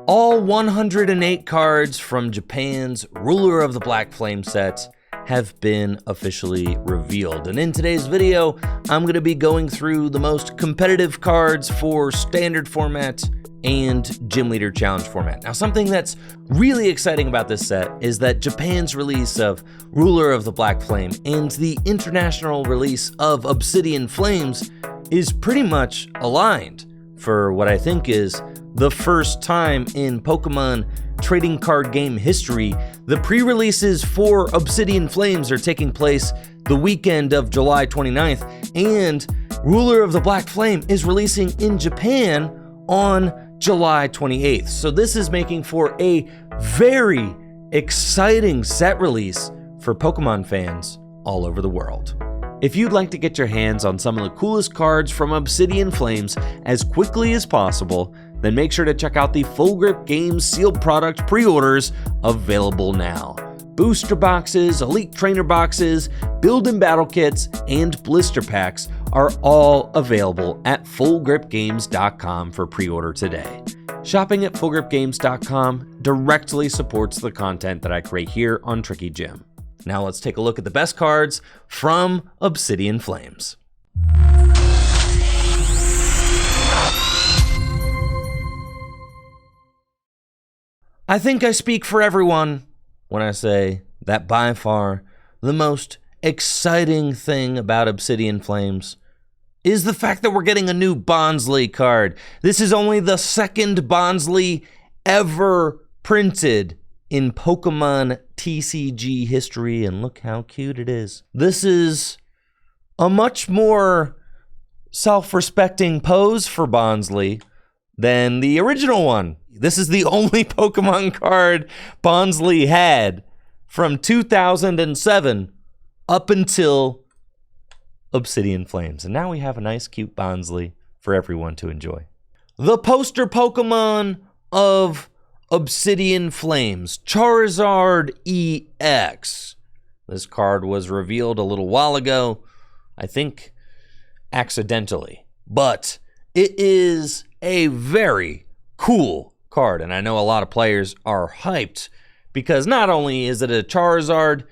All 108 cards from Japan's Ruler of the Black Flame set have been officially revealed. And in today's video, I'm going to be going through the most competitive cards for standard format and Gym Leader Challenge format. Now, something that's really exciting about this set is that Japan's release of Ruler of the Black Flame and the international release of Obsidian Flames is pretty much aligned for what I think is the first time in Pokemon trading card game history. The pre-releases for Obsidian Flames are taking place the weekend of July 29th, and Ruler of the Black Flame is releasing in Japan on July 28th. So this is making for a very exciting set release for Pokemon fans all over the world. If you'd like to get your hands on some of the coolest cards from Obsidian Flames as quickly as possible, then make sure to check out the Full Grip Games sealed product pre-orders available now. Booster boxes, Elite Trainer boxes, Build and Battle kits, and blister packs are all available at FullGripGames.com for pre-order today. Shopping at FullGripGames.com directly supports the content that I create here on Tricky Gym. Now let's take a look at the best cards from Obsidian Flames. I think I speak for everyone when I say that by far the most exciting thing about Obsidian Flames is the fact that we're getting a new Bonsley card. This is only the second Bonsley ever printed in Pokemon TCG history, and look how cute it is. This is a much more self-respecting pose for Bonsley than the original one. This is the only Pokemon card Bonsley had from 2007 up until Obsidian Flames. And now we have a nice, cute Bonsley for everyone to enjoy. The poster Pokemon of Obsidian Flames, Charizard EX. This card was revealed a little while ago, I think accidentally, but it is a very cool card, and I know a lot of players are hyped because not only is it a Charizard,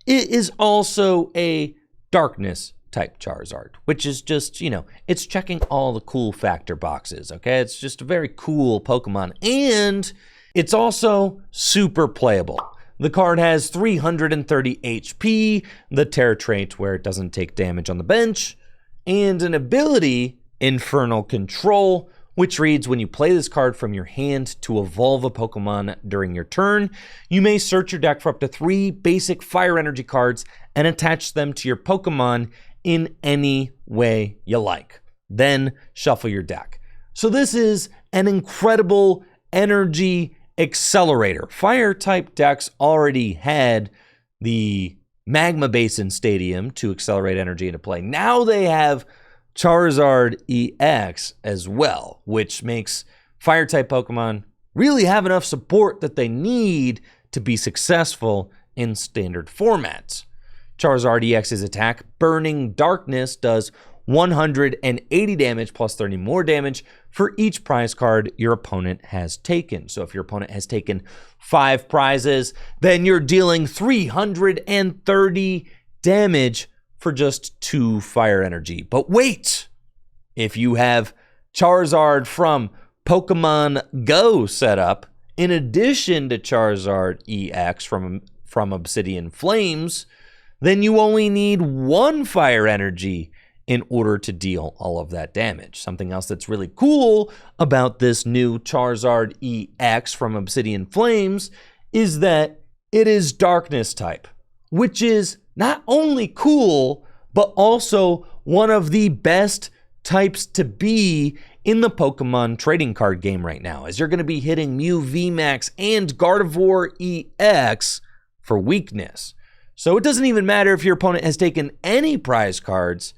it is also a Darkness type Charizard, which is just, you know, it's checking all the cool factor boxes, okay? It's just a very cool Pokemon, and it's also super playable. The card has 330 HP, the Terra trait where it doesn't take damage on the bench, and an ability, Infernal Control, which reads, when you play this card from your hand to evolve a Pokemon during your turn, you may search your deck for up to 3 basic fire energy cards and attach them to your Pokemon in any way you like. Then shuffle your deck. So this is an incredible energy accelerator. Fire type decks already had the Magma Basin Stadium to accelerate energy into play. Now they have Charizard EX as well, which makes fire type Pokemon really have enough support that they need to be successful in standard formats. Charizard EX's attack, Burning Darkness, does 180 damage plus 30 more damage for each prize card your opponent has taken. So if your opponent has taken 5 prizes, then you're dealing 330 damage for just 2 fire energy. But wait, if you have Charizard from Pokemon Go set up, in addition to Charizard EX from Obsidian Flames, then you only need 1 fire energy in order to deal all of that damage. Something else that's really cool about this new Charizard EX from Obsidian Flames is that it is Darkness type, which is not only cool, but also one of the best types to be in the Pokemon trading card game right now, as you're going to be hitting Mew VMAX and Gardevoir EX for weakness. So it doesn't even matter if your opponent has taken any prize cards,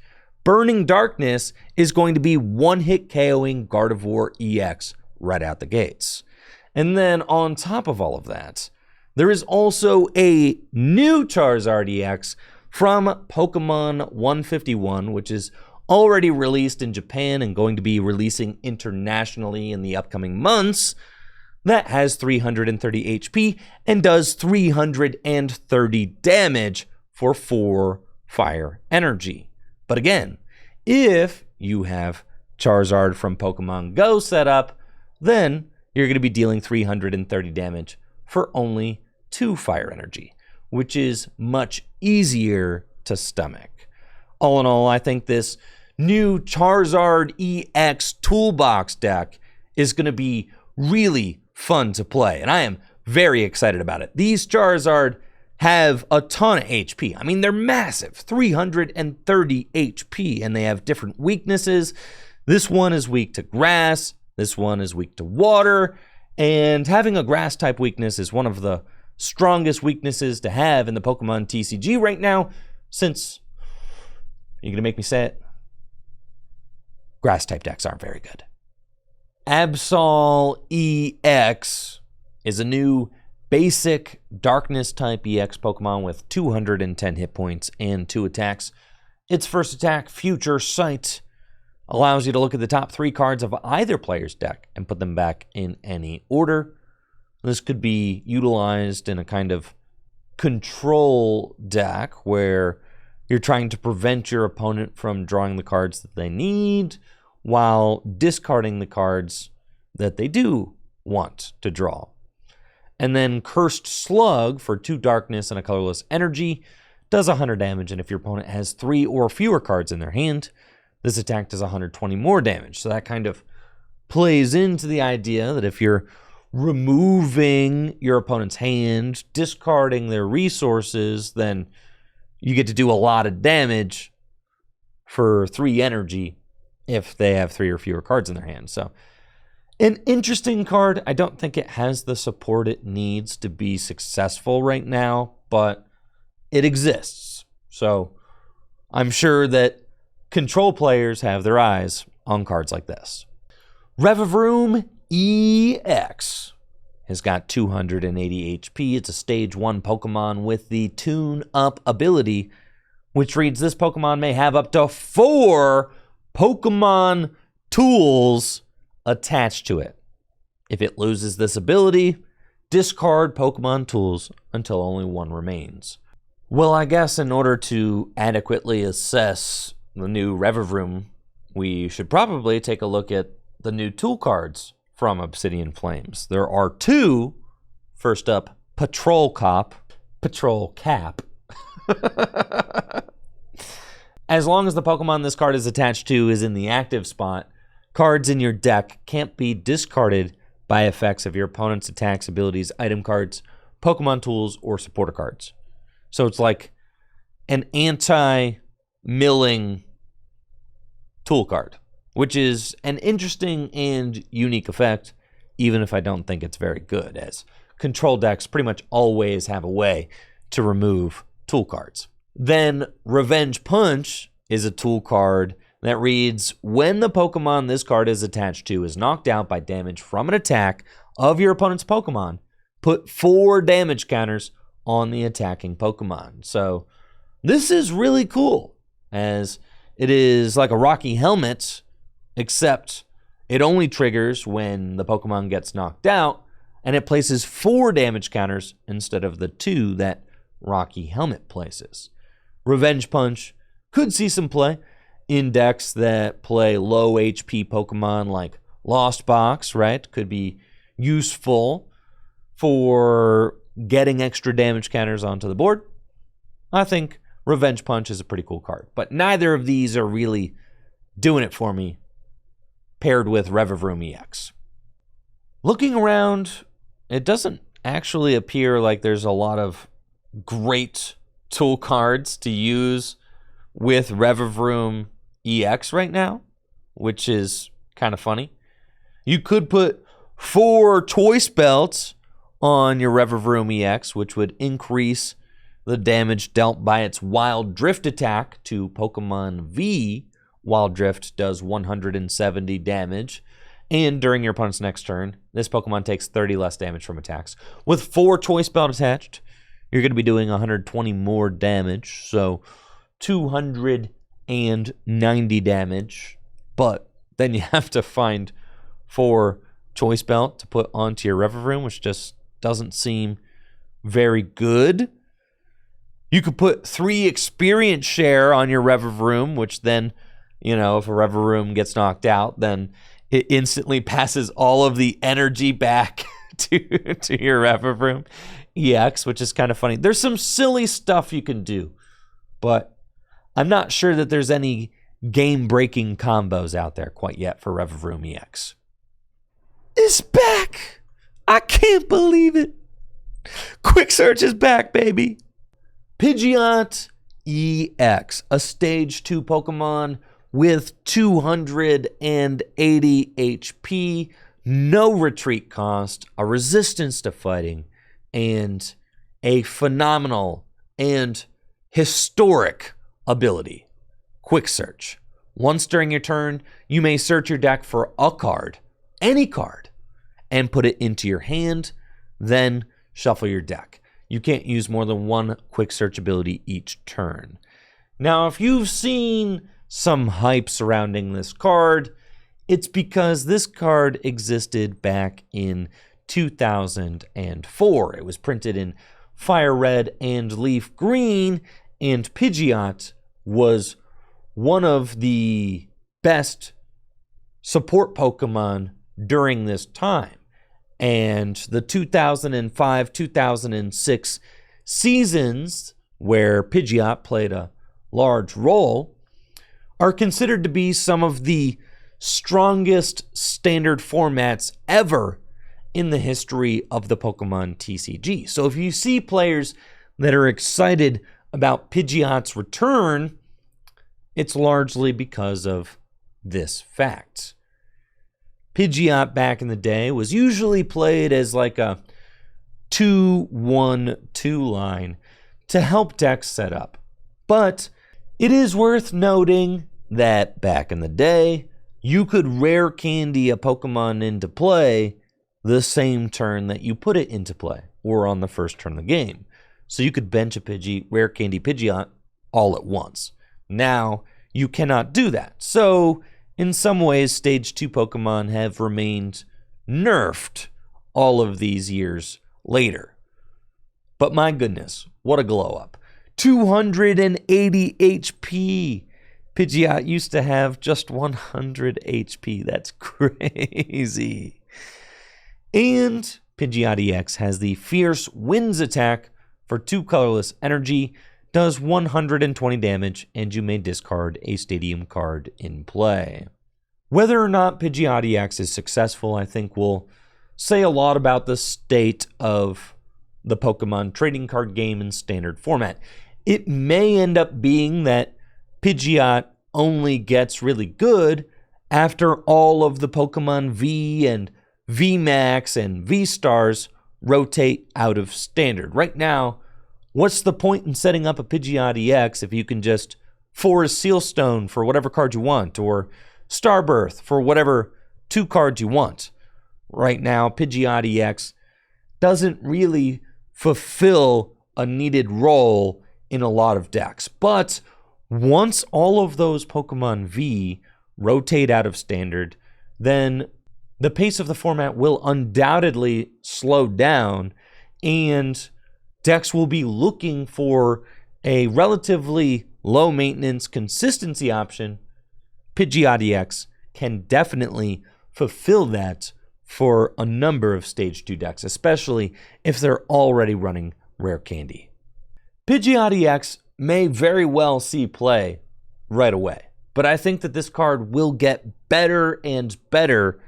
Burning Darkness is going to be one-hit KOing Gardevoir EX right out the gates. And then on top of all of that, there is also a new Charizard EX from Pokemon 151, which is already released in Japan and going to be releasing internationally in the upcoming months. that has 330 HP and does 330 damage for 4 fire energy. But again, if you have Charizard from Pokemon Go set up, then you're going to be dealing 330 damage for only 2 fire energy, which is much easier to stomach. All in all, I think this new Charizard EX toolbox deck is going to be really fun to play, and I am very excited about it. These Charizard have a ton of HP. I mean, they're massive, 330 HP, and they have different weaknesses. This one is weak to grass, this one is weak to water, and having a grass type weakness is one of the strongest weaknesses to have in the Pokemon TCG right now, since, you're gonna make me say it, grass type decks aren't very good. Absol EX is a new basic darkness type EX Pokemon with 210 hit points and 2 attacks. Its first attack, Future Sight, allows you to look at the top 3 cards of either player's deck and put them back in any order. This could be utilized in a kind of control deck where you're trying to prevent your opponent from drawing the cards that they need while discarding the cards that they do want to draw. And then Cursed Slug for 2 darkness and a colorless energy does 100 damage, and if your opponent has 3 or fewer cards in their hand, this attack does 120 more damage. So that kind of plays into the idea that if you're removing your opponent's hand, discarding their resources, then you get to do a lot of damage for 3 energy if they have 3 or fewer cards in their hand. So an interesting card. I don't think it has the support it needs to be successful right now, but it exists. So I'm sure that control players have their eyes on cards like this. Rev of Room EX has got 280 HP. It's a stage 1 Pokemon with the Tune Up ability, which reads this Pokemon may have up to 4 Pokemon tools attached to it. If it loses this ability, discard Pokemon tools until only 1 remains. Well, I guess in order to adequately assess the new Rev of Room, we should probably take a look at the new tool cards from Obsidian Flames. There are 2. First up, Patrol Cap. As long as the Pokemon this card is attached to is in the active spot, cards in your deck can't be discarded by effects of your opponent's attacks, abilities, item cards, Pokemon tools, or supporter cards. So it's like an anti-milling tool card, which is an interesting and unique effect, even if I don't think it's very good, as control decks pretty much always have a way to remove tool cards. Then Revenge Punch is a tool card that reads, when the Pokemon this card is attached to is knocked out by damage from an attack of your opponent's Pokemon, put 4 damage counters on the attacking Pokemon. So this is really cool, as it is like a Rocky Helmet, except it only triggers when the Pokemon gets knocked out, and it places 4 damage counters instead of the 2 that Rocky Helmet places. Revenge Punch could see some play in decks that play low HP Pokemon like Lost Box, right? Could be useful for getting extra damage counters onto the board. I think Revenge Punch is a pretty cool card, but neither of these are really doing it for me paired with Rev of Room EX. Looking around, it doesn't actually appear like there's a lot of great tool cards to use with Rev of Room EX right now, which is kind of funny. You could put 4 Choice Belts on your Rev of Room EX, which would increase the damage dealt by its Wild Drift attack to Pokemon V. Wild Drift does 170 damage, and during your opponent's next turn, this Pokemon takes 30 less damage from attacks. With 4 Choice Belt attached, you're going to be doing 120 more damage, so 290 damage, but then you have to find 4 choice belt to put onto your Rev of Room, which just doesn't seem very good. You could put 3 experience share on your Rev of Room, which then, you know, if a Rev of Room gets knocked out, then it instantly passes all of the energy back to your Rev of Room EX, which is kind of funny. There's some silly stuff you can do, but I'm not sure that there's any game-breaking combos out there quite yet for Rev of Room EX. It's back! I can't believe it! Quick Search is back, baby! Pidgeot EX, a Stage 2 Pokemon with 280 HP, no retreat cost, a resistance to fighting, and a phenomenal and historic ability. Quick Search. Once during your turn, you may search your deck for a card, any card, and put it into your hand, then shuffle your deck. You can't use more than 1 Quick Search ability each turn. Now, if you've seen some hype surrounding this card, it's because this card existed back in 2004. It was printed in Fire Red and Leaf Green, and Pidgeot was one of the best support Pokemon during this time. And the 2005-2006 seasons, where Pidgeot played a large role, are considered to be some of the strongest standard formats ever in the history of the Pokemon TCG. So if you see players that are excited about Pidgeot's return, it's largely because of this fact. Pidgeot back in the day was usually played as like a 2-1-2 line to help decks set up. But it is worth noting that back in the day, you could rare candy a Pokemon into play the same turn that you put it into play, or on the first turn of the game. So you could bench a rare candy Pidgeot all at once. Now, you cannot do that. So, in some ways, Stage 2 Pokemon have remained nerfed all of these years later. But my goodness, what a glow up. 280 HP. Pidgeot used to have just 100 HP. That's crazy. And Pidgeot EX has the Fierce Winds attack for 2 colorless energy, does 120 damage, and you may discard a stadium card in play. Whether or not Pidgeot EX is successful, I think will say a lot about the state of the Pokemon trading card game in standard format. It may end up being that Pidgeot only gets really good after all of the Pokemon V and VMAX and V-Stars rotate out of standard. Right now, what's the point in setting up a Pidgeot EX if you can just Forest Sealstone for whatever card you want, or Starbirth for whatever 2 cards you want? Right now, Pidgeot EX doesn't really fulfill a needed role in a lot of decks. But once all of those Pokemon V rotate out of standard, then the pace of the format will undoubtedly slow down, and decks will be looking for a relatively low maintenance consistency option. Pidgeot EX can definitely fulfill that for a number of Stage 2 decks, especially if they're already running rare candy. Pidgeot EX may very well see play right away, but I think that this card will get better and better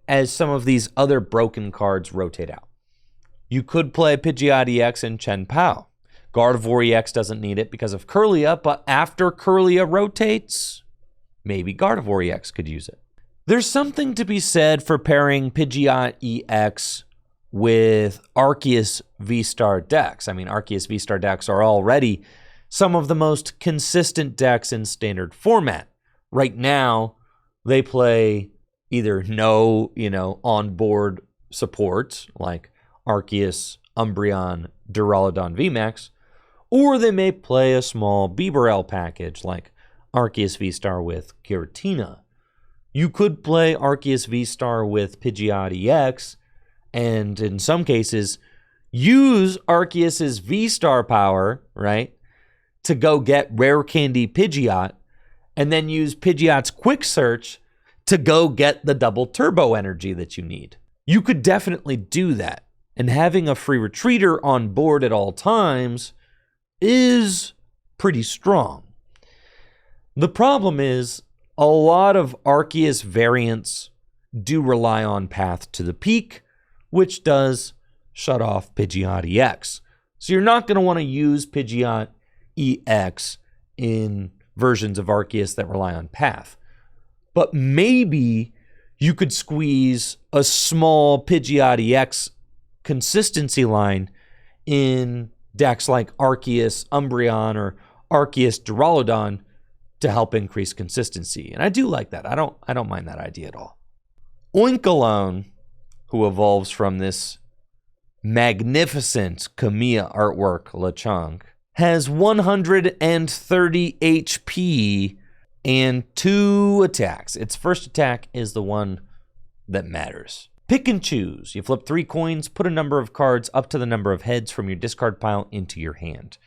as some of these other broken cards rotate out. You could play Pidgeot EX in Chen Pao. Gardevoir EX doesn't need it because of Kirlia, but after Kirlia rotates, maybe Gardevoir EX could use it. There's something to be said for pairing Pidgeot EX with Arceus V-Star decks. I mean, Arceus V-Star decks are already some of the most consistent decks in standard format. Right now, they play either no, onboard support, like Arceus, Umbreon, Duraludon VMAX, or they may play a small Bibarel package, like Arceus V-Star with Giratina. You could play Arceus V-Star with Pidgeot EX, and in some cases, use Arceus's V-Star power, right, to go get Rare Candy Pidgeot, and then use Pidgeot's Quick Search to go get the double turbo energy that you need. You could definitely do that, and having a free retreater on board at all times is pretty strong. The problem is, a lot of Arceus variants do rely on Path to the Peak, which does shut off Pidgeot EX. So you're not going to want to use Pidgeot EX in versions of Arceus that rely on Path. But maybe you could squeeze a small Pidgeot EX consistency line in decks like Arceus Umbreon or Arceus Duraludon to help increase consistency. And I do like that. I don't mind that idea at all. Oink Alone, who evolves from this magnificent Kamiya artwork Lechonk, has 130 HP and 2 attacks. Its first attack is the one that matters. Pick and choose. You flip 3 coins, put a number of cards up to the number of heads from your discard pile into your hand.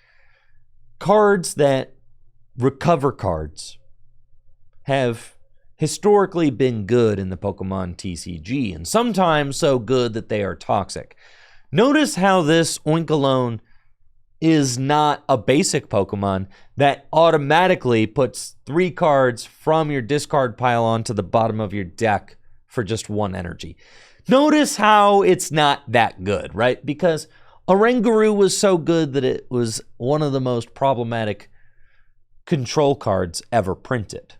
Cards that recover cards have historically been good in the Pokemon TCG, and sometimes so good that they are toxic. Notice how this Oink Alone is not a basic Pokemon that automatically puts 3 cards from your discard pile onto the bottom of your deck for just 1 energy. Notice how it's not that good, right? Because Oranguru was so good that it was one of the most problematic control cards ever printed.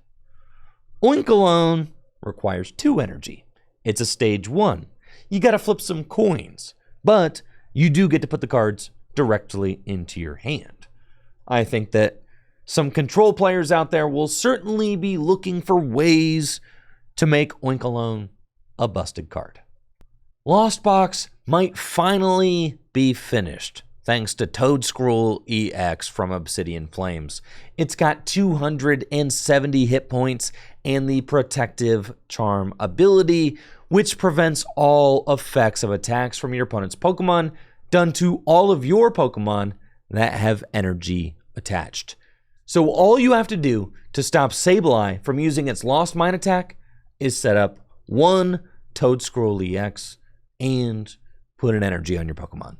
Oink Alone requires 2 energy. It's a stage 1. You gotta flip some coins, but you do get to put the cards directly into your hand. I think that some control players out there will certainly be looking for ways to make Oink Alone a busted card. Lost Box might finally be finished, thanks to Toedscruel EX from Obsidian Flames. It's got 270 hit points and the Protective Charm ability, which prevents all effects of attacks from your opponent's Pokemon done to all of your Pokemon that have energy attached. So all you have to do to stop Sableye from using its Lost Mine attack is set up 1 Toedscruel EX and put an energy on your Pokemon.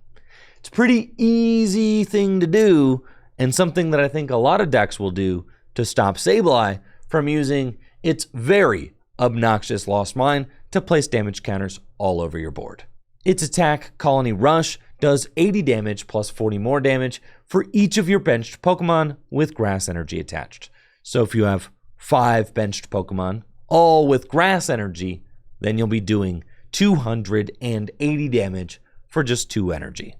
It's a pretty easy thing to do, and something that I think a lot of decks will do to stop Sableye from using its very obnoxious Lost Mine to place damage counters all over your board. Its attack, Colony Rush, does 80 damage plus 40 more damage for each of your benched Pokemon with Grass Energy attached. So if you have 5 benched Pokemon, all with Grass Energy, then you'll be doing 280 damage for just 2 energy.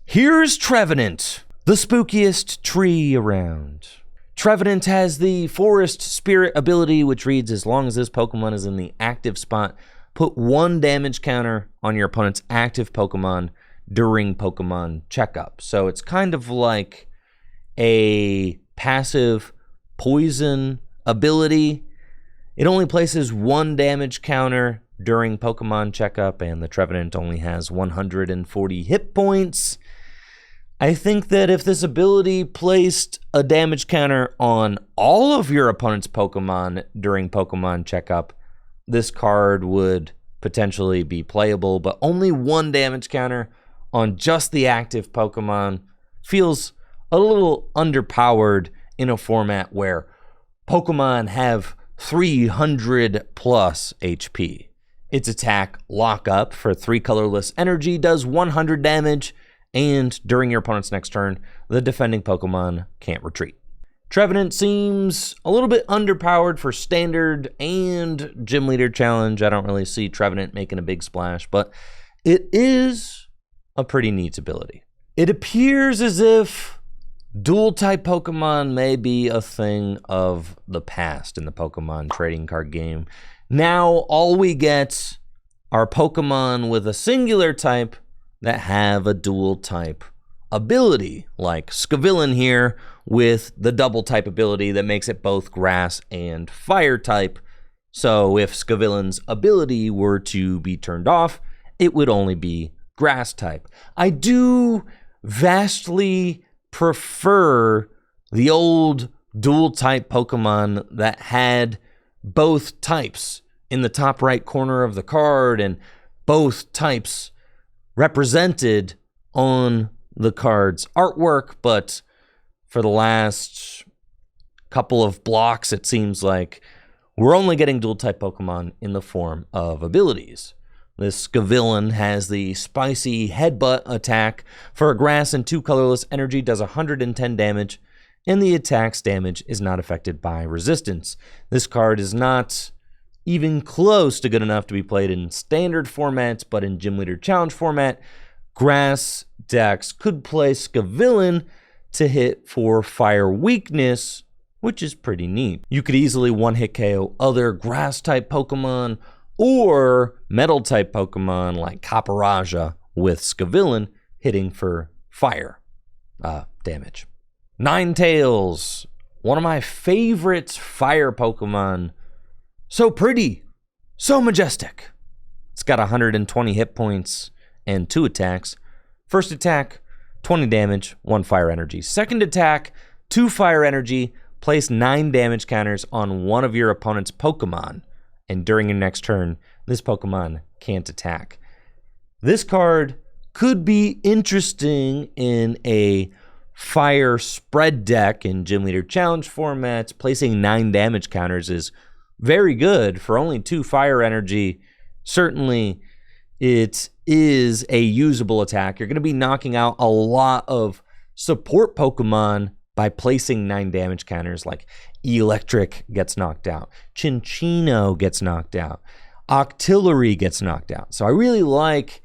Here's Trevenant, the spookiest tree around. Trevenant has the Forest Spirit ability, which reads, as long as this Pokemon is in the active spot, put 1 damage counter on your opponent's active Pokemon during Pokemon checkup. So it's kind of like a passive poison ability. It only places 1 damage counter during Pokemon checkup, and the Trevenant only has 140 hit points. I think that if this ability placed a damage counter on all of your opponent's Pokemon during Pokemon checkup, this card would potentially be playable, but only 1 damage counter on just the active Pokemon feels a little underpowered in a format where Pokemon have 300 plus HP. Its attack, Lock Up, for 3 colorless energy, does 100 damage, and during your opponent's next turn, the defending Pokemon can't retreat. Trevenant seems a little bit underpowered for Standard and Gym Leader Challenge. I don't really see Trevenant making a big splash, but it is a pretty neat ability. It appears as if Dual-type Pokemon may be a thing of the past in the Pokemon trading card game. Now, all we get are Pokemon with a singular type that have a dual-type ability, like Scovillon here with the double-type ability that makes it both grass and fire type. So if Scovillon's ability were to be turned off, it would only be grass type. I do vastly prefer the old dual type Pokemon that had both types in the top right corner of the card and both types represented on the card's artwork, but for the last couple of blocks, it seems like we're only getting dual type Pokemon in the form of abilities. This Scovillon has the spicy headbutt attack for a grass and 2 colorless energy, does 110 damage, and the attack's damage is not affected by resistance. This card is not even close to good enough to be played in standard formats, but in Gym Leader Challenge format, grass decks could play Scovillon to hit for fire weakness, which is pretty neat. You could easily one-hit KO other grass-type Pokemon or metal-type Pokemon like Caparaja with Scovillon hitting for fire damage. Ninetales, one of my favorite fire Pokemon. So pretty, so majestic. It's got 120 hit points and 2 attacks. First attack, 20 damage, 1 fire energy. Second attack, 2 fire energy. Place 9 damage counters on one of your opponent's Pokemon. And during your next turn, this Pokemon can't attack. This card could be interesting in a fire spread deck in Gym Leader Challenge formats. Placing 9 damage counters is very good for only 2 fire energy. Certainly, it is a usable attack. You're going to be knocking out a lot of support Pokemon by placing 9 damage counters, like Electric gets knocked out, Chinchino gets knocked out, Octillery gets knocked out. So I really like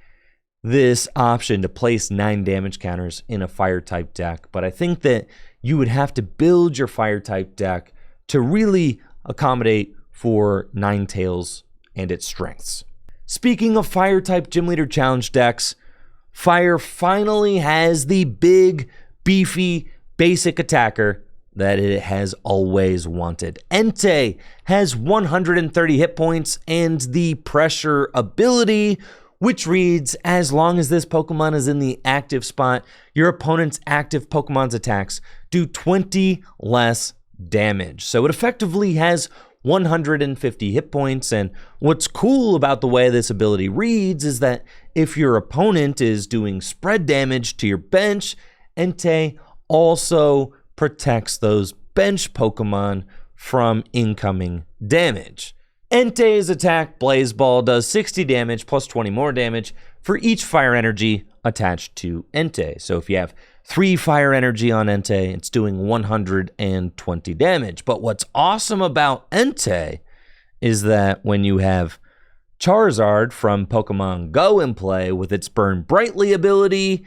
this option to place 9 damage counters in a fire type deck, but I think that you would have to build your fire type deck to really accommodate for Ninetales and its strengths. Speaking of fire type Gym Leader Challenge decks, Fire finally has the big, beefy, basic attacker that it has always wanted. Entei has 130 hit points and the pressure ability, which reads, as long as this Pokemon is in the active spot, your opponent's active Pokemon's attacks do 20 less damage. So it effectively has 150 hit points, and what's cool about the way this ability reads is that if your opponent is doing spread damage to your bench, Entei also protects those bench Pokemon from incoming damage. Entei's attack, Blaze Ball, does 60 damage plus 20 more damage for each fire energy attached to Entei. So if you have 3 fire energy on Entei, it's doing 120 damage. But what's awesome about Entei is that when you have Charizard from Pokemon Go in play with its Burn Brightly ability,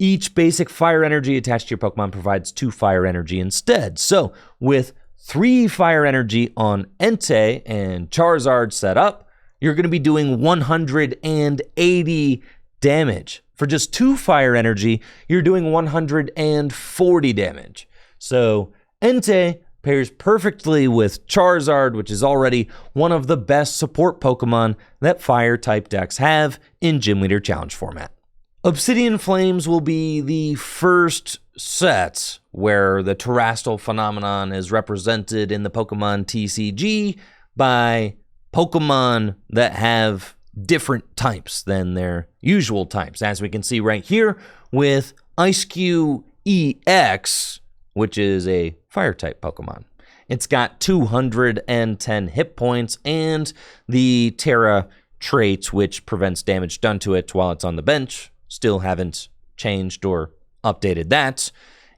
each basic fire energy attached to your Pokemon provides 2 fire energy instead. So with 3 fire energy on Entei and Charizard set up, you're going to be doing 180 damage. For just 2 fire energy, you're doing 140 damage. So Entei pairs perfectly with Charizard, which is already one of the best support Pokemon that fire-type decks have in Gym Leader Challenge format. Obsidian Flames will be the first set where the terrestrial phenomenon is represented in the Pokemon TCG by Pokemon that have different types than their usual types, as we can see right here with Ice-Q EX, which is a fire-type Pokemon. It's got 210 hit points and the Terra trait, which prevents damage done to it while it's on the bench. Still haven't changed or updated that.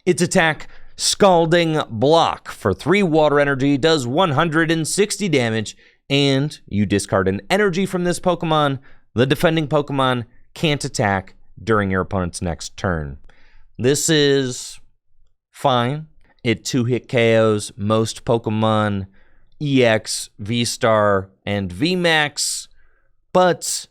Its attack, Scalding Block, for 3 water energy, does 160 damage, and you discard an energy from this Pokemon. The defending Pokemon can't attack during your opponent's next turn. This is fine. It 2-hit KOs most Pokemon EX, V-Star, and VMAX, but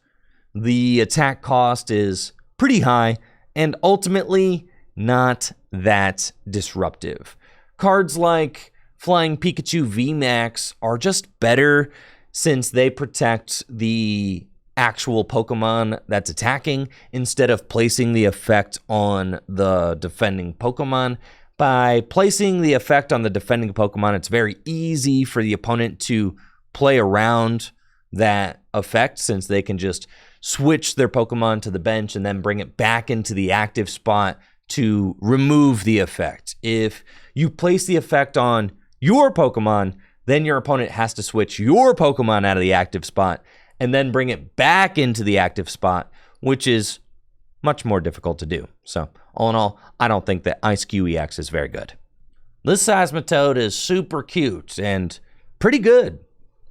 the attack cost is pretty high and ultimately not that disruptive. Cards like Flying Pikachu VMAX are just better since they protect the actual Pokemon that's attacking instead of placing the effect on the defending Pokemon. By placing the effect on the defending Pokemon, it's very easy for the opponent to play around that effect, since they can just switch their Pokemon to the bench and then bring it back into the active spot to remove the effect. If you place the effect on your Pokemon, then your opponent has to switch your Pokemon out of the active spot and then bring it back into the active spot, which is much more difficult to do. So, all in all, I don't think that Ice-Q EX is very good. This Seismitoad is super cute and pretty good.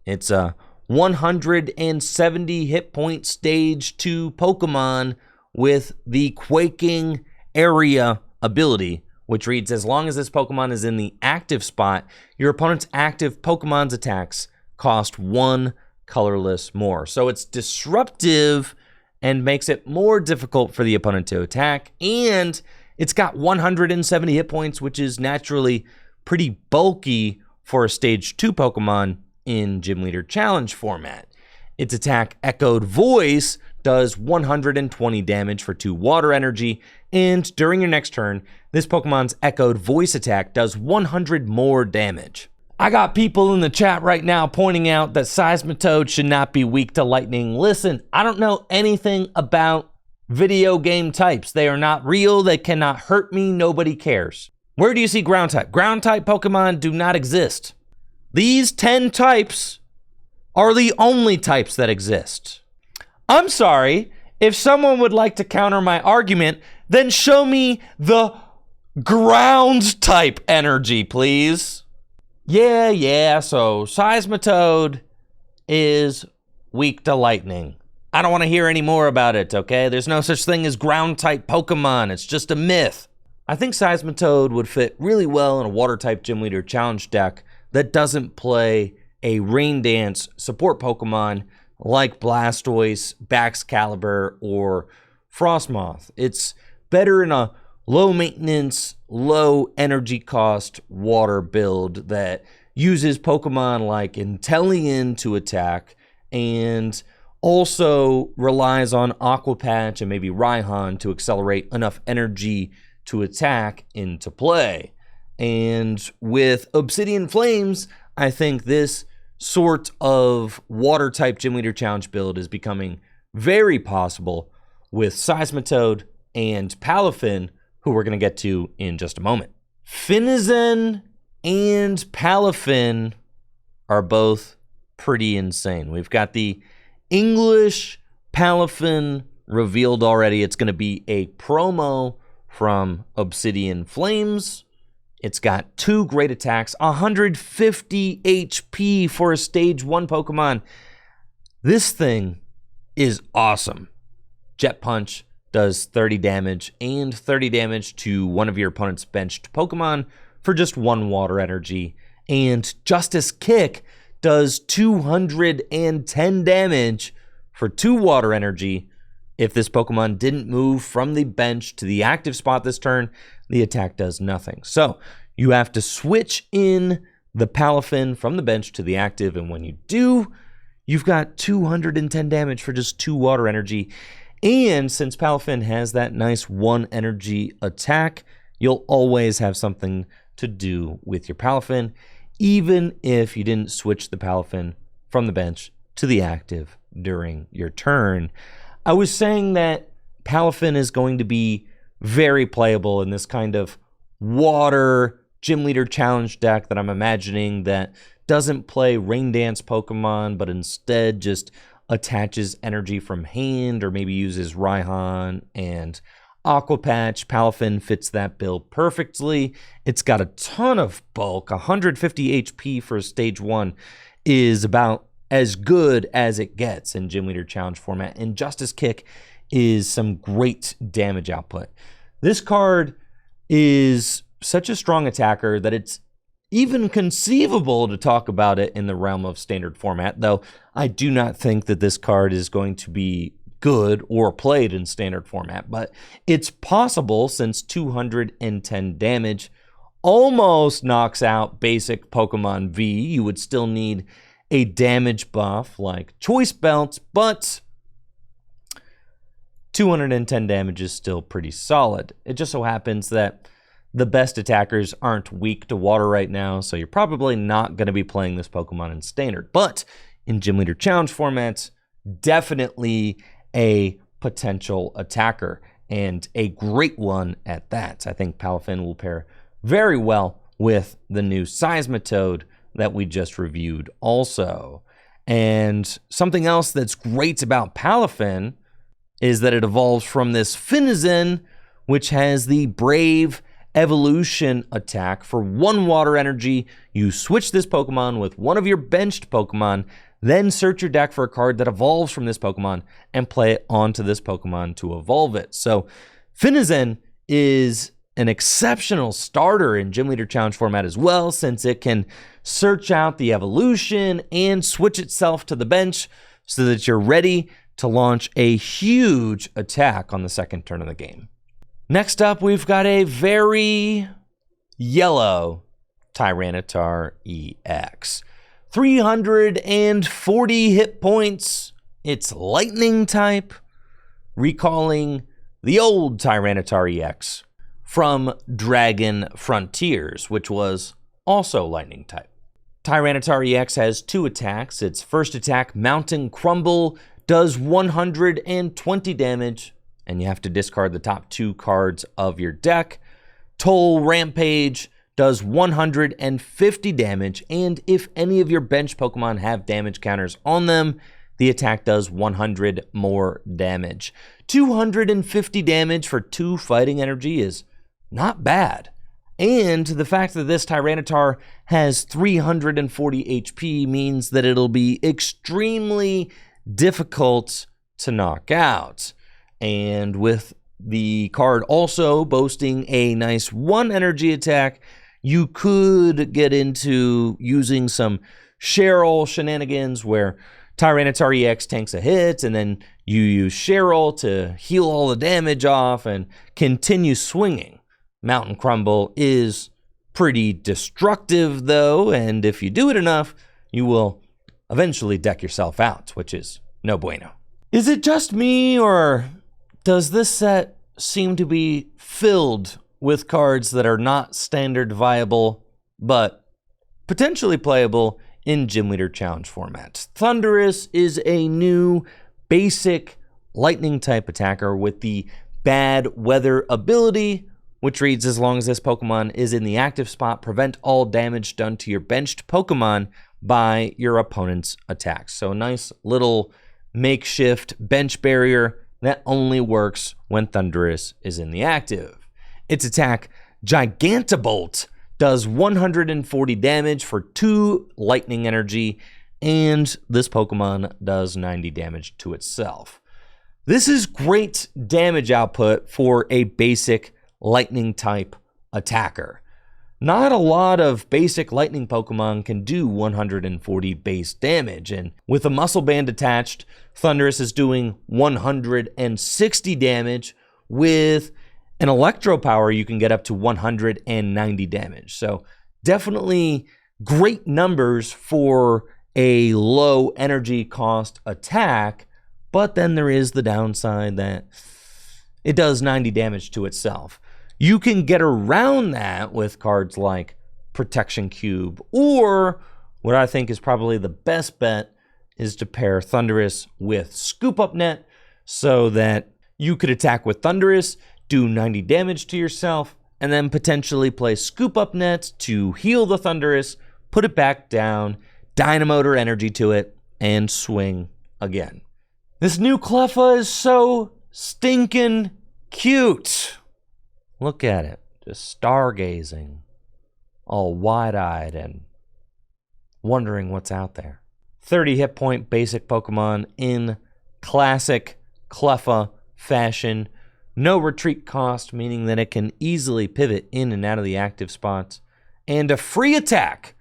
It's a 170 hit point stage 2 Pokemon with the Quaking Area ability, which reads, as long as this Pokemon is in the active spot, your opponent's active Pokemon's attacks cost 1 colorless more. So it's disruptive and makes it more difficult for the opponent to attack. And it's got 170 hit points, which is naturally pretty bulky for a stage 2 Pokemon in Gym Leader Challenge format. Its attack Echoed Voice does 120 damage for 2 water energy, and during your next turn, this Pokemon's Echoed Voice attack does 100 more damage. I got people in the chat right now pointing out that Seismitoad should not be weak to lightning. Listen, I don't know anything about video game types. They are not real. They cannot hurt me. Nobody cares. Where do you see ground type? Ground type Pokemon do not exist. These 10 types are the only types that exist. I'm sorry. If someone would like to counter my argument, then show me the ground type energy, please. Yeah, so Seismitoad is weak to lightning. I don't want to hear any more about it, okay? There's no such thing as ground-type Pokemon. It's just a myth. I think Seismitoad would fit really well in a Water-type Gym Leader Challenge deck that doesn't play a Rain Dance support Pokemon like Blastoise, Baxcalibur, or Frostmoth. It's better in a low-maintenance, low-energy cost water build that uses Pokemon like Entei to attack and also relies on Aqua Patch and maybe Raihan to accelerate enough energy to attack into play. And with Obsidian Flames, I think this sort of water-type Gym Leader Challenge build is becoming very possible with Seismitoad and Palafin, who we're going to get to in just a moment. Finazin and Palafin are both pretty insane. We've got the English Palafin revealed already. It's going to be a promo from Obsidian Flames. It's got 2 great attacks, 150 HP for a stage 1 Pokemon. This thing is awesome. Jet Punch does 30 damage and 30 damage to one of your opponent's benched Pokemon for just 1 water energy. And Justice Kick does 210 damage for 2 water energy. If this Pokemon didn't move from the bench to the active spot this turn, the attack does nothing. So you have to switch in the Palafin from the bench to the active, and when you do, you've got 210 damage for just 2 water energy. And since Palafin has that nice 1 energy attack, you'll always have something to do with your Palafin, even if you didn't switch the Palafin from the bench to the active during your turn. I was saying that Palafin is going to be very playable in this kind of water Gym Leader Challenge deck that I'm imagining that doesn't play Rain Dance Pokemon, but instead just attaches energy from hand or maybe uses Raihan and Aqua Patch. Palafin fits that build perfectly. It's got a ton of bulk. 150 HP for a stage 1 is about as good as it gets in Gym Leader Challenge format. And Justice Kick is some great damage output. This card is such a strong attacker that it's even conceivable to talk about it in the realm of standard format, though I do not think that this card is going to be good or played in standard format, but it's possible since 210 damage almost knocks out basic Pokemon V. You would still need a damage buff like Choice Belt, but 210 damage is still pretty solid. It just so happens that the best attackers aren't weak to water right now, so you're probably not going to be playing this Pokemon in Standard. But in Gym Leader Challenge formats, definitely a potential attacker, and a great one at that. I think Palafin will pair very well with the new Seismitoad that we just reviewed also. And something else that's great about Palafin is that it evolves from this finazin, which has the Brave Evolution attack. For 1 water energy, you switch this Pokemon with one of your benched Pokemon, then search your deck for a card that evolves from this Pokemon and play it onto this Pokemon to evolve it. So finazin is an exceptional starter in Gym Leader Challenge format as well, since it can search out the evolution and switch itself to the bench so that you're ready to launch a huge attack on the second turn of the game. Next up, we've got a very yellow Tyranitar EX. 340 hit points. It's lightning type, recalling the old Tyranitar EX from Dragon Frontiers, which was also lightning type. Tyranitar EX has 2 attacks. Its first attack, Mountain Crumble, does 120 damage, and you have to discard the top 2 cards of your deck. Toll Rampage does 150 damage, and if any of your bench Pokemon have damage counters on them, the attack does 100 more damage. 250 damage for 2 fighting energy is not bad. And the fact that this Tyranitar has 340 HP means that it'll be extremely difficult to knock out. And with the card also boasting a nice 1 energy attack, you could get into using some Cheryl shenanigans where Tyranitar EX tanks a hit, and then you use Cheryl to heal all the damage off and continue swinging. Mountain Crumble is pretty destructive though, and if you do it enough, you will eventually deck yourself out, which is no bueno. Is it just me, or does this set seem to be filled with cards that are not standard viable, but potentially playable in Gym Leader Challenge format? Thundurus is a new basic lightning type attacker with the Bad Weather ability, which reads, as long as this Pokemon is in the active spot, prevent all damage done to your benched Pokemon by your opponent's attacks. So a nice little makeshift bench barrier that only works when Thundurus is in the active. Its attack, Gigantobolt, does 140 damage for 2 lightning energy, and this Pokemon does 90 damage to itself. This is great damage output for a basic lightning type attacker. Not a lot of basic lightning Pokemon can do 140 base damage, and with a muscle band attached, Thundurus is doing 160 damage. With an electro power, you can get up to 190 damage. So definitely great numbers for a low energy cost attack, but then there is the downside that it does 90 damage to itself. You can get around that with cards like Protection Cube, or what I think is probably the best bet is to pair Thundurus with Scoop Up Net so that you could attack with Thundurus, do 90 damage to yourself, and then potentially play Scoop Up Net to heal the Thundurus, put it back down, Dynamotor energy to it, and swing again. This new Cleffa is so stinking cute. Look at it, just stargazing, all wide-eyed and wondering what's out there. 30 hit point basic Pokemon in classic Cleffa fashion. No retreat cost, meaning that it can easily pivot in and out of the active spots. And a free attack,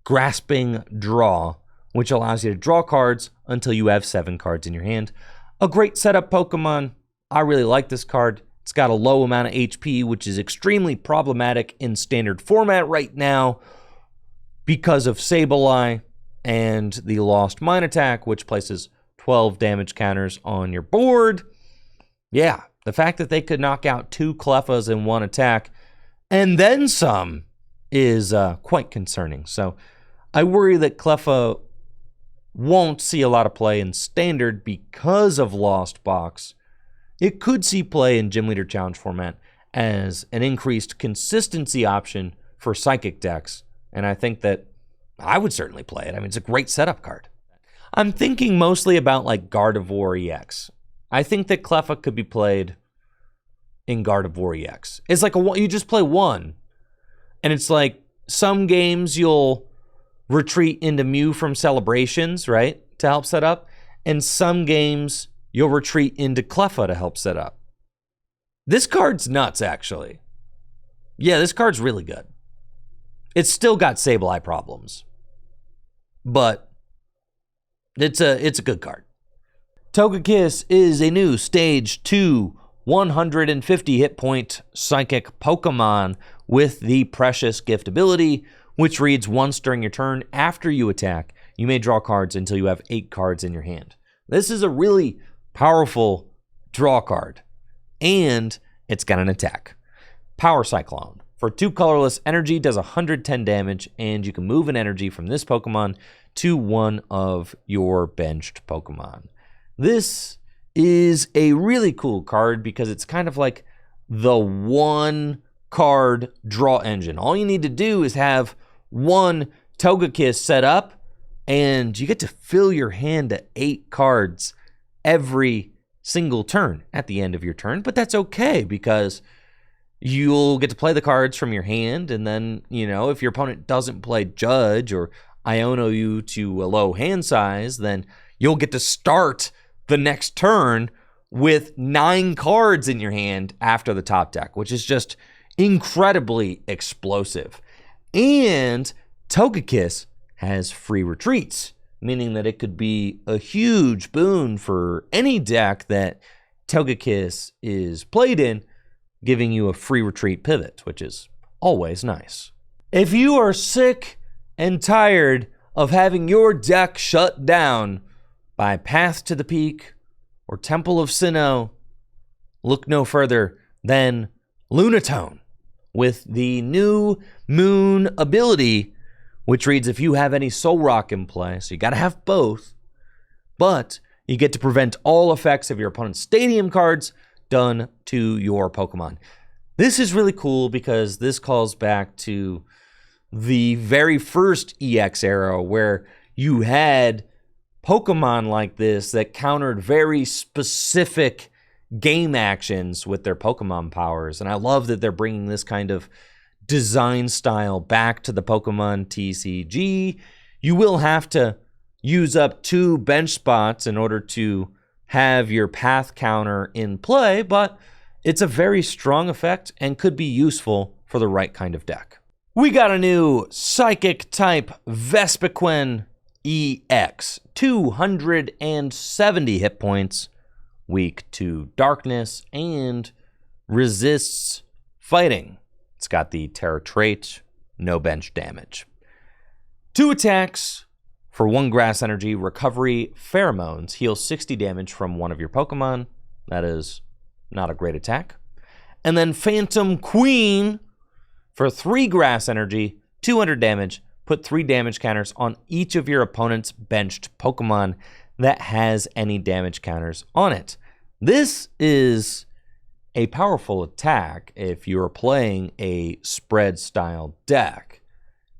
Grasping Draw, which allows you to draw cards until you have 7 cards in your hand. A great setup Pokemon. I really like this card. It's got a low amount of HP, which is extremely problematic in standard format right now because of Sableye. and the Lost Mine Attack, which places 12 damage counters on your board. Yeah, the fact that they could knock out 2 Cleffas in one attack and then some is quite concerning. So I worry that Cleffa won't see a lot of play in Standard because of Lost Box. It could see play in Gym Leader Challenge format as an increased consistency option for Psychic decks, and I think that I would certainly play it. I mean, it's a great setup card. I'm thinking mostly about like Gardevoir EX. I think that Cleffa could be played in Gardevoir EX. It's like you just play one, and it's like some games you'll retreat into Mew from Celebrations, right, to help set up, and some games you'll retreat into Cleffa to help set up. This card's nuts, actually. Yeah, this card's really good. It's still got Sableye problems, but it's a good card. Toga Kiss is a new Stage 2 150 hit point Psychic Pokemon with the Precious Gift ability, which reads once during your turn after you attack, you may draw cards until you have 8 cards in your hand. This is a really powerful draw card, and it's got an attack. Power Cyclone. For 2 colorless, energy does 110 damage, and you can move an energy from this Pokemon to one of your benched Pokemon. This is a really cool card because it's kind of like the one card draw engine. All you need to do is have one Toga Kiss set up, and you get to fill your hand to 8 cards every single turn at the end of your turn. But that's okay because you'll get to play the cards from your hand, and then, you know, if your opponent doesn't play Judge or Iono you to a low hand size, then you'll get to start the next turn with 9 cards in your hand after the top deck, which is just incredibly explosive. And Toga Kiss has free retreats, meaning that it could be a huge boon for any deck that Toga Kiss is played in, giving you a free retreat pivot, which is always nice. If you are sick and tired of having your deck shut down by Path to the Peak or Temple of Sinnoh, look no further than Lunatone with the new Moon ability, which reads if you have any Soul Rock in play, so you got to have both, but you get to prevent all effects of your opponent's stadium cards done to your Pokemon. This is really cool because this calls back to the very first EX era where you had Pokemon like this that countered very specific game actions with their Pokemon powers. And I love that they're bringing this kind of design style back to the Pokemon TCG. You will have to use up 2 bench spots in order to have your path counter in play, but it's a very strong effect and could be useful for the right kind of deck. We got a new Psychic type Vespaquin EX, 270 hit points, weak to darkness, and resists fighting. It's got the Terra trait, no bench damage. 2 attacks for 1 grass energy. Recovery Pheromones heals 60 damage from one of your Pokemon. That is not a great attack. And then Phantom Queen for 3 grass energy, 200 damage. Put 3 damage counters on each of your opponent's benched Pokemon that has any damage counters on it. This is a powerful attack if you're playing a spread style deck.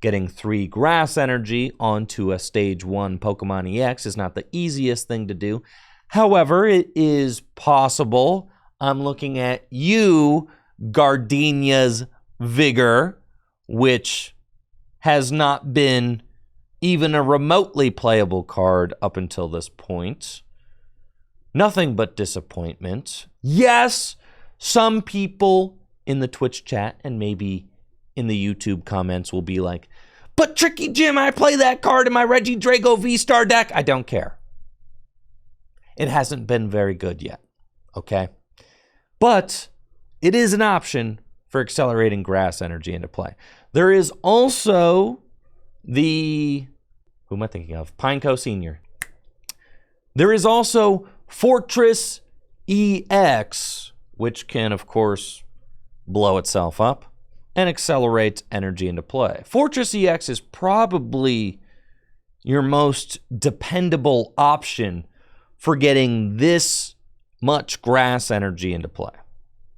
Getting 3 grass energy onto a stage 1 Pokemon EX is not the easiest thing to do. However, it is possible. I'm looking at you, Gardenias Vigor, which has not been even a remotely playable card up until this point. Nothing but disappointment. Yes, some people in the Twitch chat and maybe in the YouTube comments will be like, but Tricky Jim, I play that card in my Regidrago V-Star deck. I don't care. It hasn't been very good yet, okay? But it is an option for accelerating grass energy into play. There is also the Who am I thinking of? Pineco Sr. There is also Fortress EX, which can, of course, blow itself up and accelerate energy into play. Fortress EX is probably your most dependable option for getting this much grass energy into play.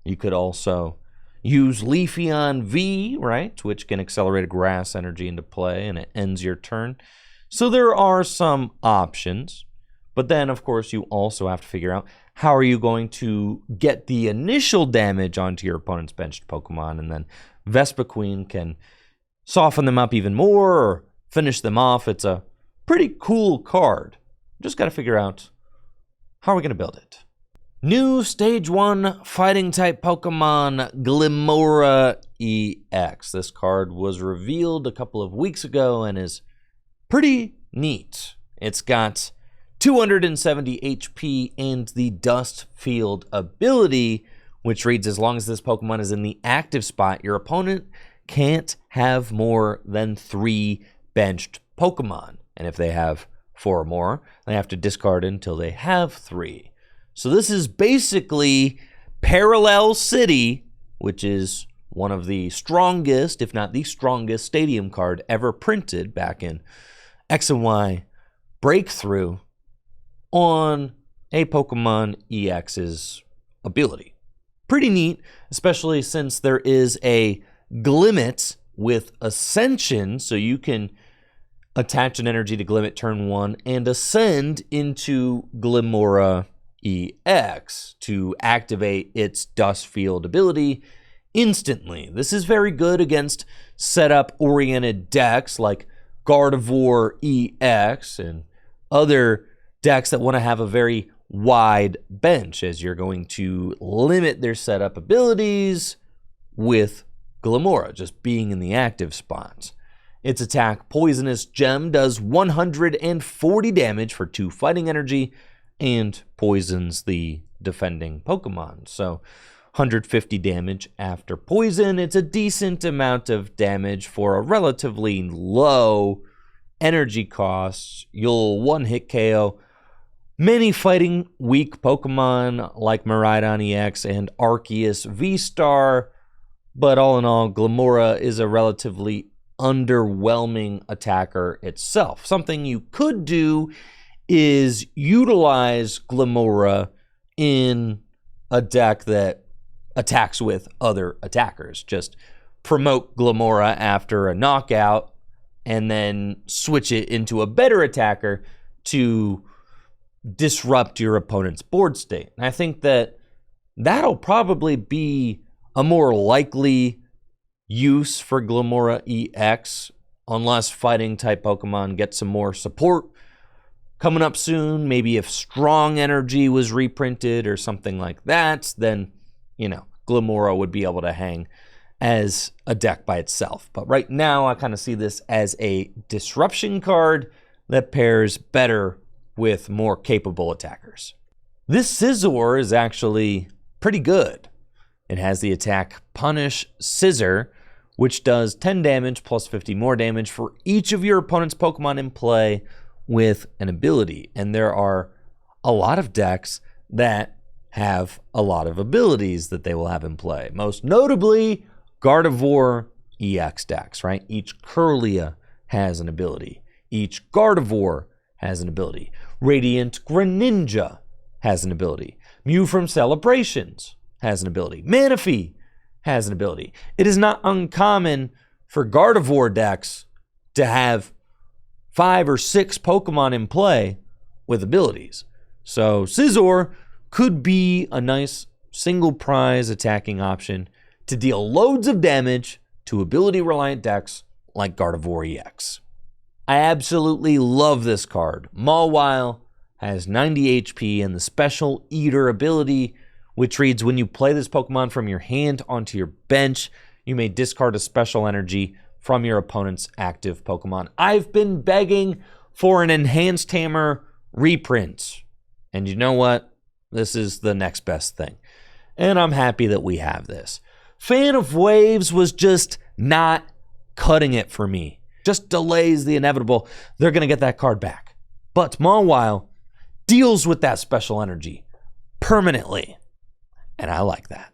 You could also use Leafeon V, right, which can accelerate grass energy into play, and it ends your turn. So there are some options, but then, of course, you also have to figure out how are you going to get the initial damage onto your opponent's benched Pokemon, and then Vespaquin can soften them up even more or finish them off. It's a pretty cool card. Just got to figure out how are we going to build it. New Stage 1 Fighting-type Pokemon, Glamora EX. This card was revealed a couple of weeks ago and is pretty neat. It's got 270 HP and the Dust Field ability, which reads, as long as this Pokemon is in the active spot, your opponent can't have more than 3 benched Pokemon. And if they have 4 or more, they have to discard until they have 3. So this is basically Parallel City, which is one of the strongest, if not the strongest, stadium card ever printed back in X and Y Breakthrough on a Pokemon EX's ability. Pretty neat, especially since there is a Glimmet with Ascension, so you can attach an energy to Glimmet turn 1 and ascend into Glamora EX to activate its Dust Field ability instantly. This is very good against setup-oriented decks like Gardevoir EX and other decks that want to have a very wide bench, as you're going to limit their setup abilities with Glamora just being in the active spots. Its attack, Poisonous Gem, does 140 damage for 2 fighting energy and poisons the defending Pokemon. So 150 damage after poison. It's a decent amount of damage for a relatively low energy cost. You'll one-hit KO many fighting weak Pokemon like Mawile EX and Arceus V-Star, but all in all, Glamora is a relatively underwhelming attacker itself. Something you could do is utilize Glamora in a deck that attacks with other attackers. Just promote Glamora after a knockout and then switch it into a better attacker to disrupt your opponent's board state. And I think that that'll probably be a more likely use for Glamora EX, unless fighting type Pokemon get some more support coming up soon. Maybe if Strong Energy was reprinted or something like that, then, you know, Glamora would be able to hang as a deck by itself. But right now, I kind of see this as a disruption card that pairs better with more capable attackers. This Scissor is actually pretty good. It has the attack Punish Scissor, which does 10 damage plus 50 more damage for each of your opponent's Pokemon in play with an ability. And there are a lot of decks that have a lot of abilities that they will have in play. Most notably, Gardevoir EX decks, right? Each Kirlia has an ability. Each Gardevoir has an ability. Radiant Greninja has an ability. Mew from Celebrations has an ability. Manaphy has an ability. It is not uncommon for Gardevoir decks to have 5 or 6 Pokemon in play with abilities. So Scizor could be a nice single prize attacking option to deal loads of damage to ability-reliant decks like Gardevoir EX. I absolutely love this card. Mawile has 90 HP and the Special Eater ability, which reads, when you play this Pokemon from your hand onto your bench, you may discard a special energy from your opponent's active Pokemon. I've been begging for an Enhanced Hammer reprint. And you know what? This is the next best thing. And I'm happy that we have this. Fan of Waves was just not cutting it for me. just delays the inevitable. They're going to get that card back. But Mawile deals with that special energy permanently. And I like that.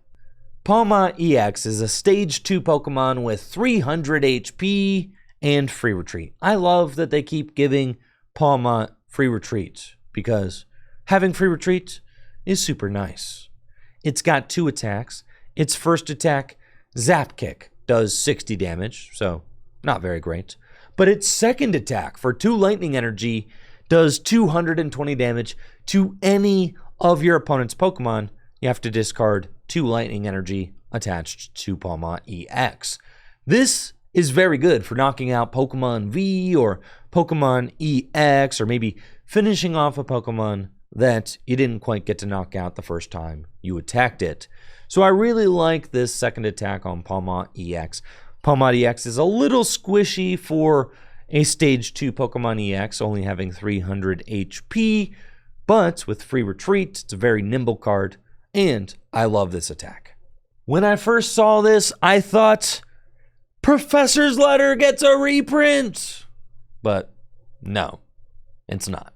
Poma EX is a stage 2 Pokemon with 300 HP and free retreat. I love that they keep giving Poma free retreat because having free retreat is super nice. It's got 2 attacks. Its first attack, Zap Kick, does 60 damage, so not very great. But its second attack for 2 lightning energy does 220 damage to any of your opponent's Pokemon. You have to discard 2 lightning energy attached to Poma EX. This is very good for knocking out Pokemon V or Pokemon EX, or maybe finishing off a Pokemon that you didn't quite get to knock out the first time you attacked it. So I really like this second attack on Poma EX. Poma EX is a little squishy for a stage 2 Pokemon EX, only having 300 HP, but with free retreat, it's a very nimble card, and I love this attack. When I first saw this, I thought, Professor's Letter gets a reprint! But no, it's not.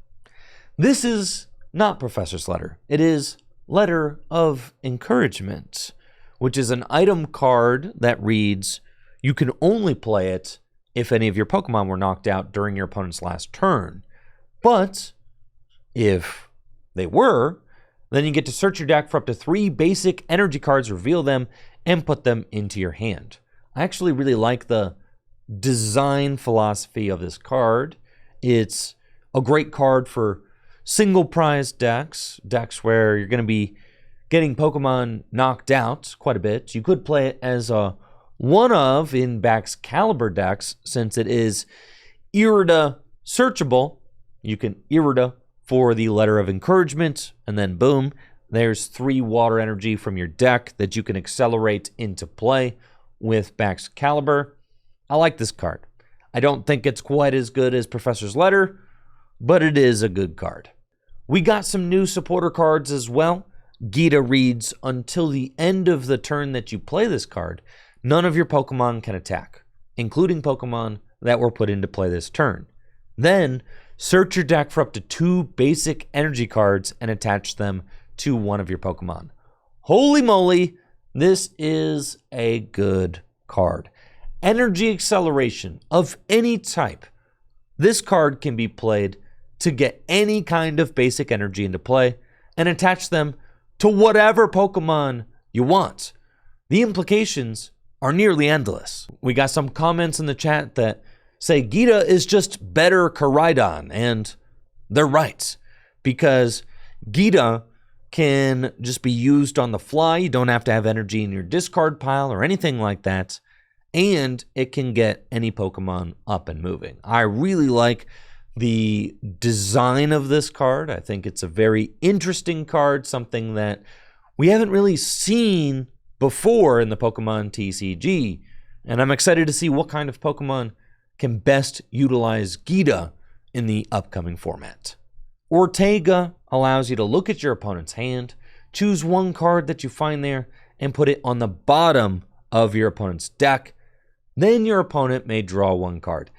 This is not Professor's Letter. It is Letter of Encouragement, which is an item card that reads, you can only play it if any of your Pokemon were knocked out during your opponent's last turn. But if they were, then you get to search your deck for up to 3 basic energy cards, reveal them, and put them into your hand. I actually really like the design philosophy of this card. It's a great card for single prize decks where you're going to be getting Pokemon knocked out quite a bit. You could play it as a one of in Back's Caliber decks, since it is Irida searchable. You can Irida for the Letter of Encouragement, and then boom, there's 3 water energy from your deck that you can accelerate into play with Back's Caliber. I like this card. I don't think it's quite as good as Professor's Letter, but it is a good card. We got some new supporter cards as well. Gita reads, until the end of the turn that you play this card, none of your Pokemon can attack, including Pokemon that were put into play this turn. Then, search your deck for up to 2 basic energy cards and attach them to one of your Pokemon. Holy moly, this is a good card. Energy acceleration of any type. This card can be played to get any kind of basic energy into play and attach them to whatever Pokemon you want. The implications are nearly endless. We got some comments in the chat that say Gita is just better Koraidon, and they're right, because Gita can just be used on the fly. You don't have to have energy in your discard pile or anything like that, and it can get any Pokemon up and moving. I really like the design of this card. I think it's a very interesting card, something that we haven't really seen before in the Pokemon TCG, and I'm excited to see what kind of Pokemon can best utilize Gita in the upcoming format. Ortega allows you to look at your opponent's hand, choose one card that you find there, and put it on the bottom of your opponent's deck. Then your opponent may draw 1 card.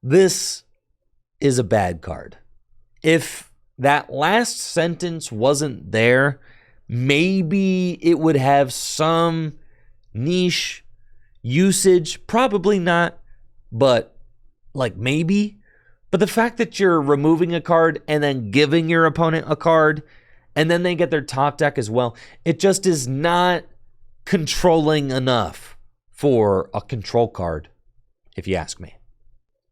This is a bad card. If that last sentence wasn't there, maybe it would have some niche usage. Probably not, but like maybe. But the fact that you're removing a card and then giving your opponent a card, and then they get their top deck as well, it just is not controlling enough for a control card, if you ask me.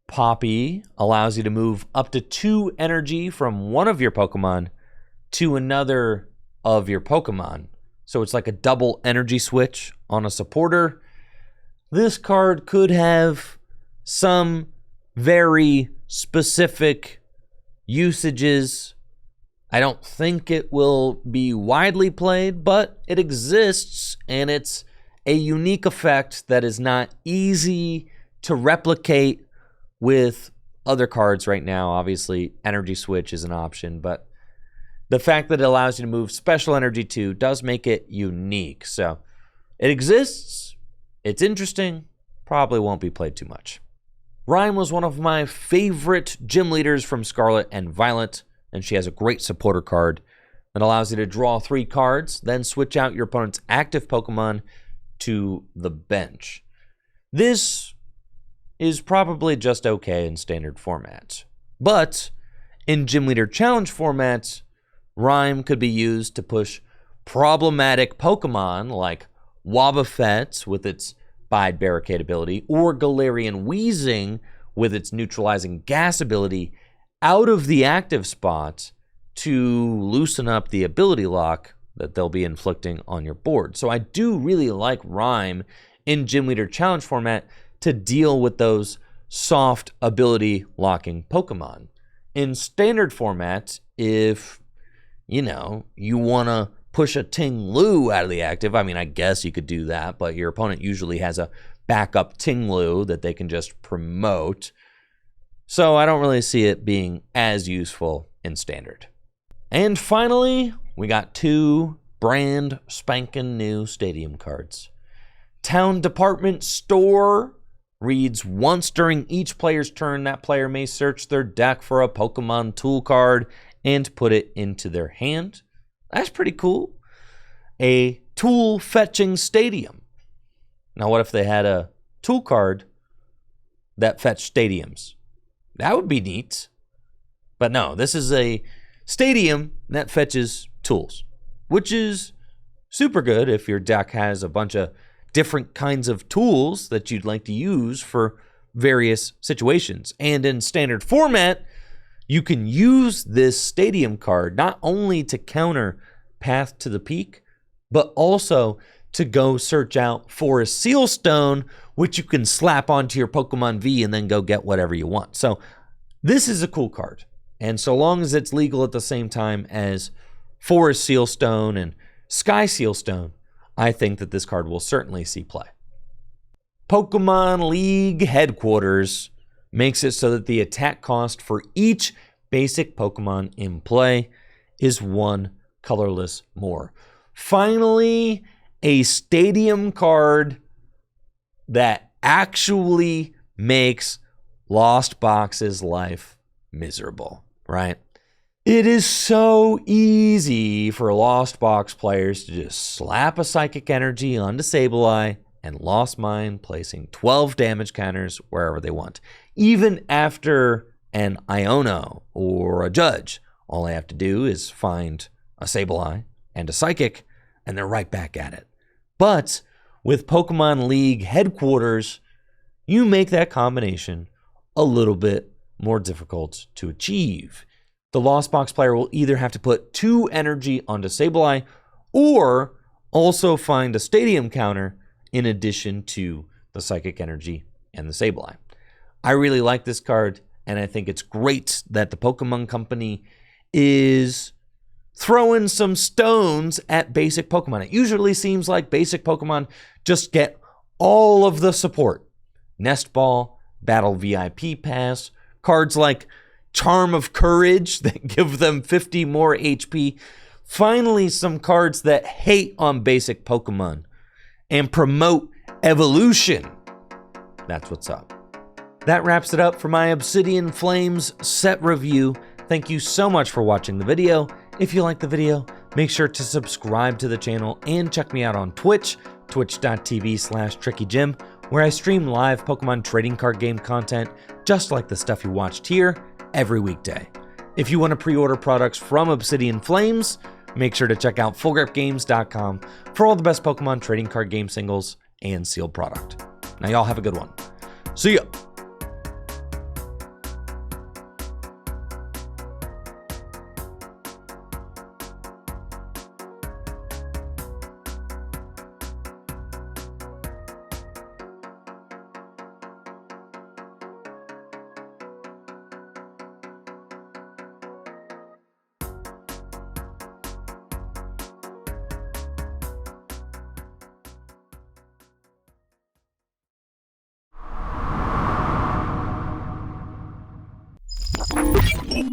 Poppy allows you to move up to 2 energy from one of your Pokemon to another of your Pokemon. So it's like a double energy switch on a supporter. This card could have some very specific usages. I don't think it will be widely played, but it exists, and it's a unique effect that is not easy to replicate with other cards right now. Obviously, Energy Switch is an option, but the fact that it allows you to move special energy too does make it unique. So it exists, it's interesting, probably won't be played too much. Rhyme was one of my favorite gym leaders from Scarlet and Violet, and she has a great supporter card that allows you to draw 3 cards, then switch out your opponent's active Pokemon to the bench. This is probably just okay in standard formats, but in Gym Leader Challenge formats, Rhyme could be used to push problematic Pokemon like Wobbuffet with its Bide Barricade ability, or Galarian Weezing with its neutralizing gas ability out of the active spot to loosen up the ability lock that they'll be inflicting on your board. So I do really like Rhyme in Gym Leader Challenge format to deal with those soft ability locking Pokemon. In standard formats, if you want to push a Ting-Lu out of the active, I mean, I guess you could do that, but your opponent usually has a backup Ting-Lu that they can just promote. So I don't really see it being as useful in standard. And finally, we got 2 brand spanking new stadium cards. Town Department Store reads, once during each player's turn, that player may search their deck for a Pokemon tool card and put it into their hand. That's pretty cool. A tool fetching stadium. Now, what if they had a tool card that fetched stadiums? That would be neat. But no, this is a stadium that fetches tools, which is super good if your deck has a bunch of different kinds of tools that you'd like to use for various situations. And in standard format, you can use this stadium card not only to counter Path to the Peak, but also to go search out for a Seal Stone, which you can slap onto your Pokemon V and then go get whatever you want. So this is a cool card. And so long as it's legal at the same time as Forest Seal Stone and Sky Seal Stone, I think that this card will certainly see play. Pokemon League Headquarters makes it so that the attack cost for each basic Pokemon in play is 1 colorless more. Finally, a stadium card that actually makes Lost Box's life miserable, right? It is so easy for Lost Box players to just slap a Psychic Energy onto Sableye and Lost Mine, placing 12 damage counters wherever they want. Even after an Iono or a Judge, all I have to do is find a Sableye and a Psychic, and they're right back at it. But with Pokemon League Headquarters, you make that combination a little bit more difficult to achieve. The Lost Box player will either have to put 2 energy onto Sableye or also find a Stadium counter in addition to the Psychic Energy and the Sableye. I really like this card, and I think it's great that the Pokemon Company is throwing some stones at basic Pokemon. It usually seems like basic Pokemon just get all of the support. Nest Ball, Battle VIP Pass, cards like Charm of Courage that give them 50 more HP. Finally, some cards that hate on basic Pokemon and promote evolution. That's what's up. That wraps it up for my Obsidian Flames set review. Thank you so much for watching the video. If you liked the video, make sure to subscribe to the channel and check me out on Twitch, twitch.tv/TrickyJim, where I stream live Pokemon trading card game content, just like the stuff you watched here, every weekday. If you want to pre-order products from Obsidian Flames, make sure to check out fullgripgames.com for all the best Pokemon trading card game singles and sealed product. Now y'all have a good one. See ya! You